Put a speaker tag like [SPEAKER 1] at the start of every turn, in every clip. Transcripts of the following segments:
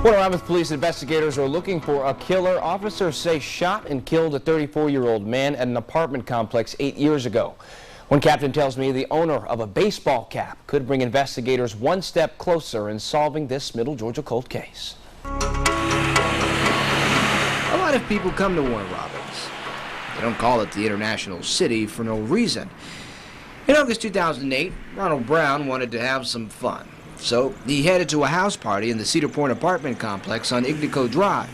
[SPEAKER 1] Warner Robins police investigators are looking for a killer. Officers say shot and killed a 34-year-old man at an apartment complex 8 years ago. One captain tells me the owner of a baseball cap could bring investigators one step closer in solving this Middle Georgia cold case.
[SPEAKER 2] A lot of people come to Warner Robins. They don't call it the International City for no reason. In August 2008, Ronald Brown wanted to have some fun. So he headed to a house party in the Cedar Point apartment complex on Ignaco Drive.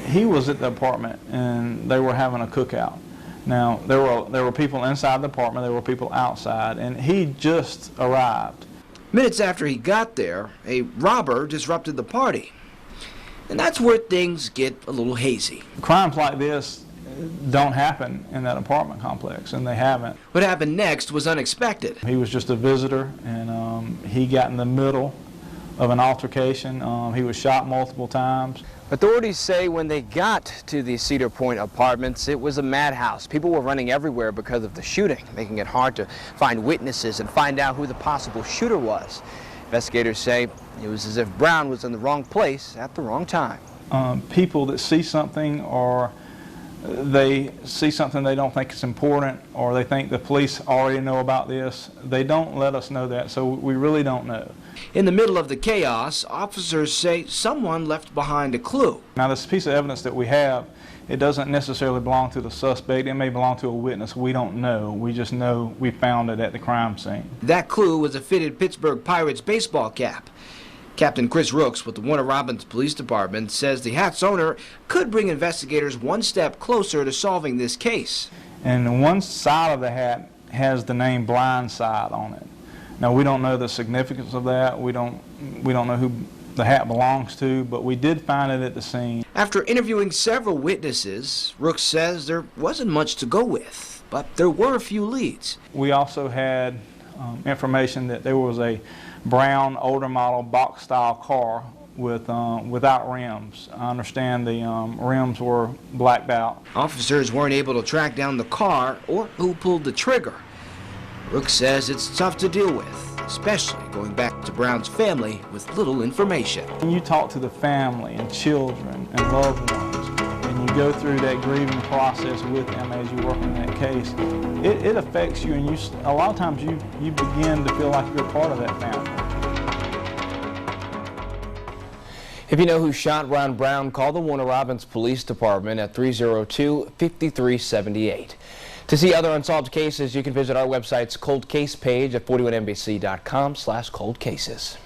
[SPEAKER 3] He was at the apartment and they were having a cookout. Now, there were people inside the apartment, there were people outside, and he just arrived.
[SPEAKER 2] Minutes after he got there, a robber disrupted the party. And that's where things get a little hazy.
[SPEAKER 3] Crimes like this don't happen in that apartment complex, and they haven't.
[SPEAKER 2] What happened next was unexpected.
[SPEAKER 3] He was just a visitor, and he got in the middle of an altercation. He was shot multiple times.
[SPEAKER 1] Authorities say when they got to the Cedar Point apartments, it was a madhouse. People were running everywhere because of the shooting, making it hard to find witnesses and find out who the possible shooter was. Investigators say it was as if Brown was in the wrong place at the wrong time.
[SPEAKER 3] People that see something, or they see something they don't think is important, or they think the police already know about this, they don't let us know that, so we really don't know.
[SPEAKER 2] In the middle of the chaos, officers say someone left behind a clue.
[SPEAKER 3] Now, this piece of evidence that we have, it doesn't necessarily belong to the suspect. It may belong to a witness. We don't know. We just know we found it at the crime scene.
[SPEAKER 2] That clue was a fitted Pittsburgh Pirates baseball cap. Captain Chris Rooks with the Warner Robins Police Department says the hat's owner could bring investigators one step closer to solving this case.
[SPEAKER 3] And one side of the hat has the name Blindside on it. Now, we don't know the significance of that. We don't know who the hat belongs to, but we did find it at the scene.
[SPEAKER 2] After interviewing several witnesses, Rooks says there wasn't much to go with, but there were a few leads.
[SPEAKER 3] We also had information that there was a brown, older model box-style car with without rims. I understand the rims were blacked out.
[SPEAKER 2] Officers weren't able to track down the car or who pulled the trigger. Rooks says it's tough to deal with, especially going back to Brown's family with little information.
[SPEAKER 3] When you talk to the family and children and loved ones, and you go through that grieving process with them as you work in that case, it affects you, and a lot of times you begin to feel like you're part of that family.
[SPEAKER 1] If you know who shot Ron Brown, call the Warner Robins Police Department at 302-5378. To see other unsolved cases, you can visit our website's cold case page at 41NBC.com/cold cases.